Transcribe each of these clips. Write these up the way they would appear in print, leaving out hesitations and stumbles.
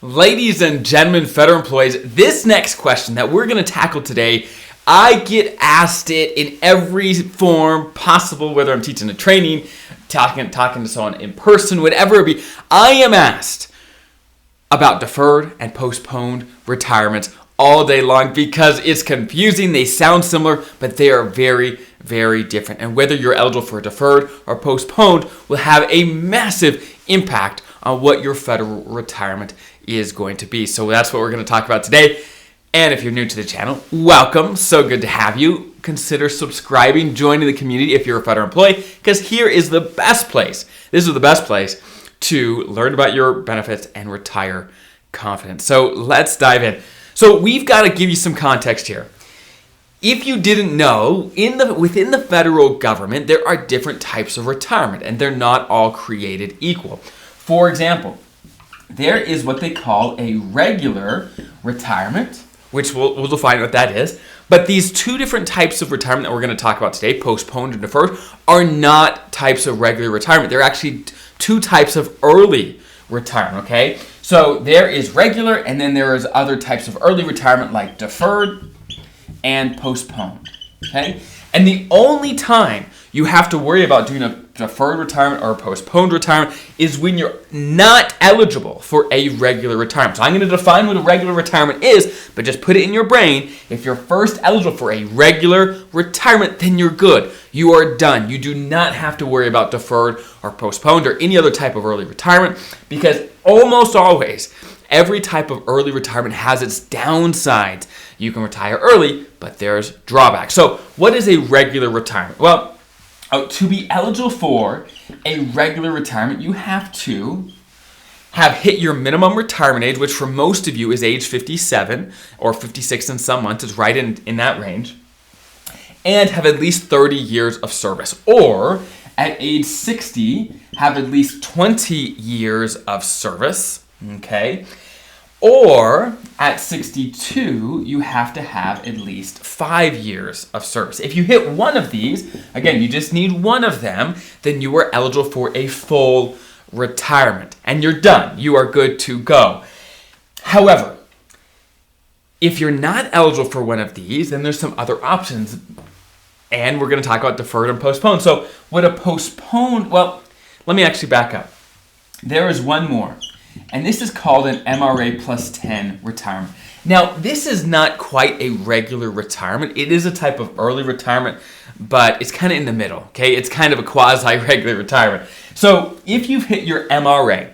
Ladies and gentlemen, federal employees, this next question that we're going to tackle today, I get asked it in every form possible, whether I'm teaching a training, talking to someone in person, whatever it be. I am asked about deferred and postponed retirement all day long because it's confusing. They sound similar, but they are very, very different. And whether you're eligible for deferred or postponed will have a massive impact on what your federal retirement is going to be. So that's what we're going to talk about today. And if you're new to the channel, welcome. So good to have you. Consider subscribing, joining the community if you're a federal employee, because here is the best place. This is the best place to learn about your benefits and retire confident. So let's dive in. So we've got to give you some context here. If you didn't know, within the federal government, there are different types of retirement, and they're not all created equal. For example, there is what they call a regular retirement, which we'll define what that is. But these two different types of retirement that we're going to talk about today, postponed and deferred, are not types of regular retirement. They're actually two types of early retirement, okay? So there is regular, and then there is other types of early retirement like deferred and postponed, okay? And the only time you have to worry about doing a deferred retirement or a postponed retirement is when you're not eligible for a regular retirement. So I'm going to define what a regular retirement is, but just put it in your brain. If you're first eligible for a regular retirement, then you're good. You are done. You do not have to worry about deferred or postponed or any other type of early retirement, because almost always every type of early retirement has its downsides. You can retire early, but there's drawbacks. So what is a regular retirement? Well, to be eligible for a regular retirement, you have to have hit your minimum retirement age, which for most of you is age 57 or 56 in some months. It's right in that range. And have at least 30 years of service. Or at age 60, have at least 20 years of service. Okay? Or at 62, you have to have at least 5 years of service. If you hit one of these, again, you just need one of them, then you are eligible for a full retirement. And you're done. You are good to go. However, if you're not eligible for one of these, then there's some other options. And we're going to talk about deferred and postponed. So what a postponed, well, let me actually back up. There is one more. And this is called an MRA10 retirement. Now, this is not quite a regular retirement. It is a type of early retirement, but it's kind of in the middle, okay? It's kind of a quasi-regular retirement. So if you've hit your MRA,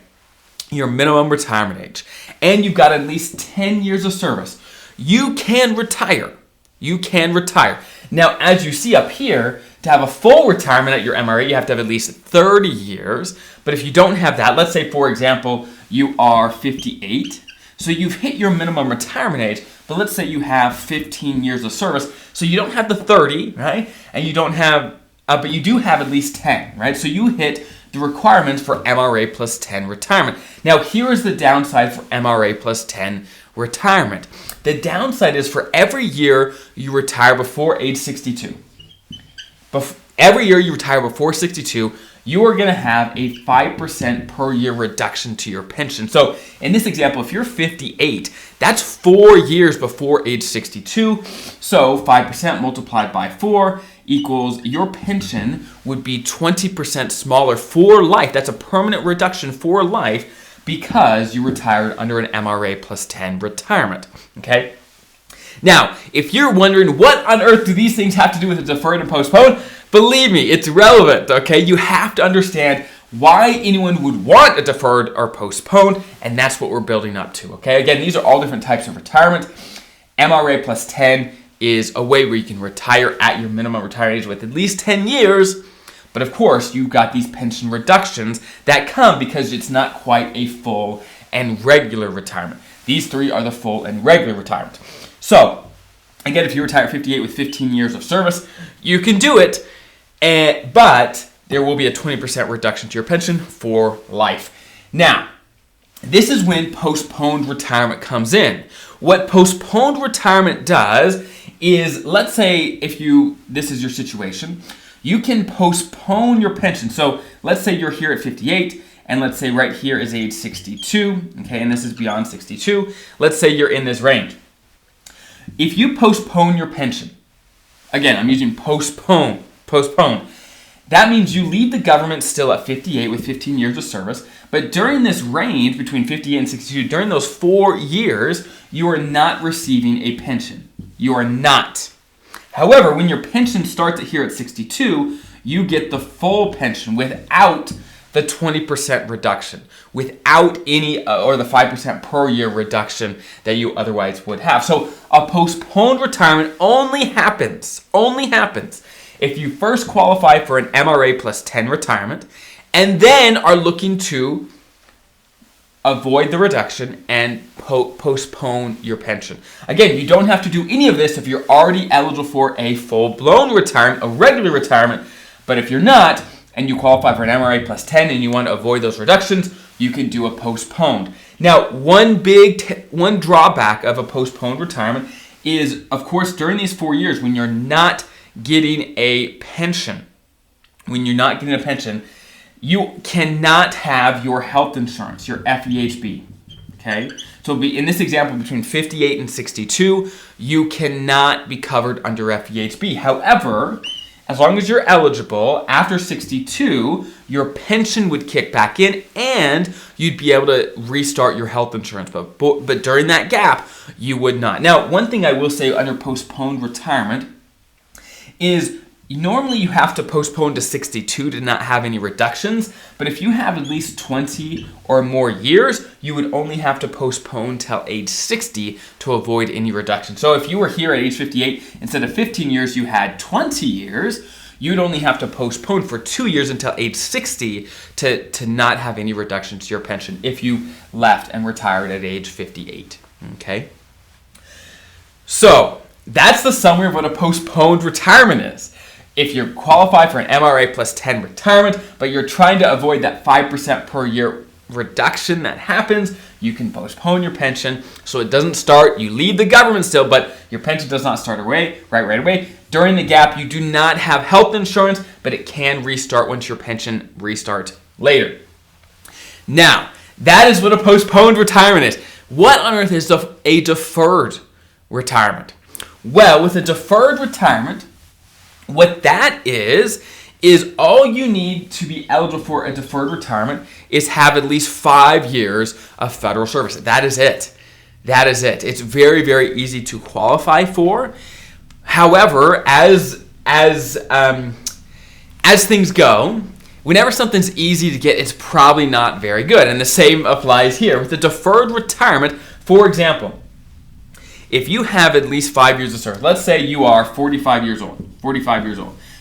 your minimum retirement age, and you've got at least 10 years of service, you can retire. You can retire. Now, as you see up here, to have a full retirement at your MRA, you have to have at least 30 years. But if you don't have that, let's say, for example, you are 58. So you've hit your minimum retirement age, but let's say you have 15 years of service. So you don't have the 30, right? And you don't have, but you do have at least 10, right? So you hit the requirements for MRA plus 10 retirement. Now, here is the downside for MRA plus 10 retirement. The downside is for every year you retire before age 62. Every year you retire before 62, you are going to have a 5% per year reduction to your pension. So in this example, if you're 58, that's 4 years before age 62. So 5% multiplied by 4 equals your pension would be 20% smaller for life. That's a permanent reduction for life because you retired under an MRA plus 10 retirement. Okay? Now, if you're wondering what on earth do these things have to do with a deferred and postponed, believe me, it's relevant, okay? You have to understand why anyone would want a deferred or postponed, and that's what we're building up to, okay? Again, these are all different types of retirement. MRA plus 10 is a way where you can retire at your minimum retirement age with at least 10 years, but of course, you've got these pension reductions that come because it's not quite a full and regular retirement. These three are the full and regular retirement. So, again, if you retire at 58 with 15 years of service, you can do it, but there will be a 20% reduction to your pension for life. Now, this is when postponed retirement comes in. What postponed retirement does is, let's say this is your situation, you can postpone your pension. So let's say you're here at 58 and let's say right here is age 62, okay, and this is beyond 62. Let's say you're in this range. If you postpone your pension, again, I'm using postpone, that means you leave the government still at 58 with 15 years of service, but during this range between 58 and 62, during those 4 years, you are not receiving a pension. You are not. However, when your pension starts here at 62, you get the full pension without the 20% reduction, without any, or the 5% per year reduction that you otherwise would have. So a postponed retirement only happens if you first qualify for an MRA plus 10 retirement and then are looking to avoid the reduction and postpone your pension. Again, you don't have to do any of this if you're already eligible for a full-blown retirement, a regular retirement. But if you're not, and you qualify for an MRA plus 10 and you want to avoid those reductions, you can do a postponed. Now, one drawback of a postponed retirement is, of course, during these 4 years when you're not getting a pension, you cannot have your health insurance, your FEHB, okay? So in this example, between 58 and 62, you cannot be covered under FEHB. However, as long as you're eligible, after 62, your pension would kick back in and you'd be able to restart your health insurance. But during that gap, you would not. Now, one thing I will say under postponed retirement is normally you have to postpone to 62 to not have any reductions, but if you have at least 20 or more years, you would only have to postpone till age 60 to avoid any reduction. So if you were here at age 58, instead of 15 years, you had 20 years, you'd only have to postpone for 2 years until age 60 to not have any reduction to your pension if you left and retired at age 58, okay? So that's the summary of what a postponed retirement is. If you qualify for an MRA plus 10 retirement, but you're trying to avoid that 5% per year reduction that happens, you can postpone your pension so it doesn't start. You leave the government still, but your pension does not start right away. During the gap, you do not have health insurance, but it can restart once your pension restarts later. Now, that is what a postponed retirement is. What on earth is a deferred retirement? Well, with a deferred retirement, what that is all you need to be eligible for a deferred retirement is have at least 5 years of federal service. That is it. It's very, very easy to qualify for. However, as things go, whenever something's easy to get, it's probably not very good. And the same applies here. With a deferred retirement, for example, if you have at least 5 years of service, let's say you are 45 years old,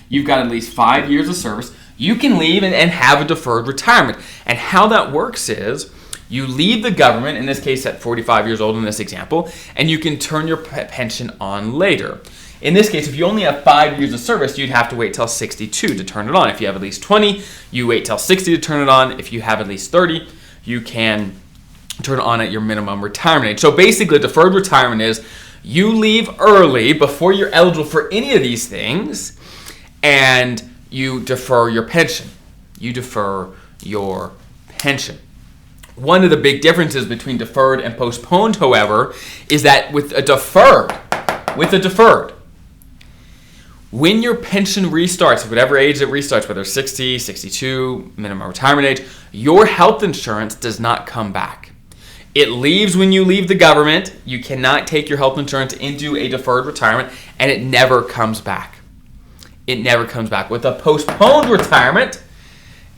you've got at least 5 years of service, you can leave and have a deferred retirement. And how that works is you leave the government, in this case at 45 years old in this example, and you can turn your pension on later. In this case, if you only have 5 years of service, you'd have to wait till 62 to turn it on. If you have at least 20, you wait till 60 to turn it on. If you have at least 30, you can turn on at your minimum retirement age. So basically, deferred retirement is you leave early before you're eligible for any of these things, and you defer your pension. One of the big differences between deferred and postponed, however, is that with a deferred, when your pension restarts, whatever age it restarts, whether 60, 62, minimum retirement age, your health insurance does not come back. It leaves when you leave the government. You cannot take your health insurance into a deferred retirement, and it never comes back. With a postponed retirement,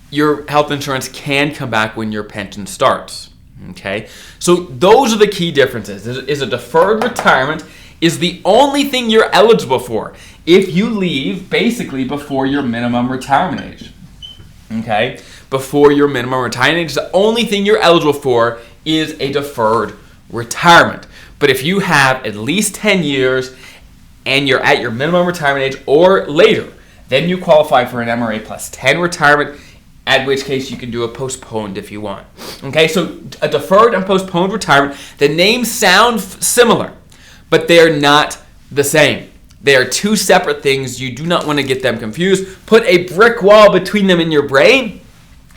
your health insurance can come back when your pension starts. Okay? So those are the key differences. Is a deferred retirement is the only thing you're eligible for if you leave basically before your minimum retirement age. Okay? Before your minimum retirement age, the only thing you're eligible for is a deferred retirement. But if you have at least 10 years and you're at your minimum retirement age or later, then you qualify for an MRA plus 10 retirement, at which case you can do a postponed if you want. Okay, so a deferred and postponed retirement, the names sound similar, but they're not the same. They are two separate things. You do not want to get them confused. Put a brick wall between them in your brain,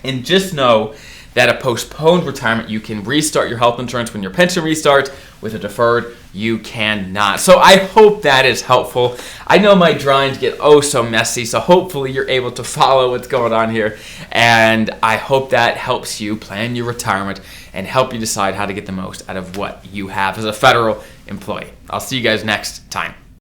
and just know that a postponed retirement, you can restart your health insurance when your pension restarts. With a deferred, you cannot. So I hope that is helpful. I know my drawings get so messy, so hopefully you're able to follow what's going on here. And I hope that helps you plan your retirement and help you decide how to get the most out of what you have as a federal employee. I'll see you guys next time.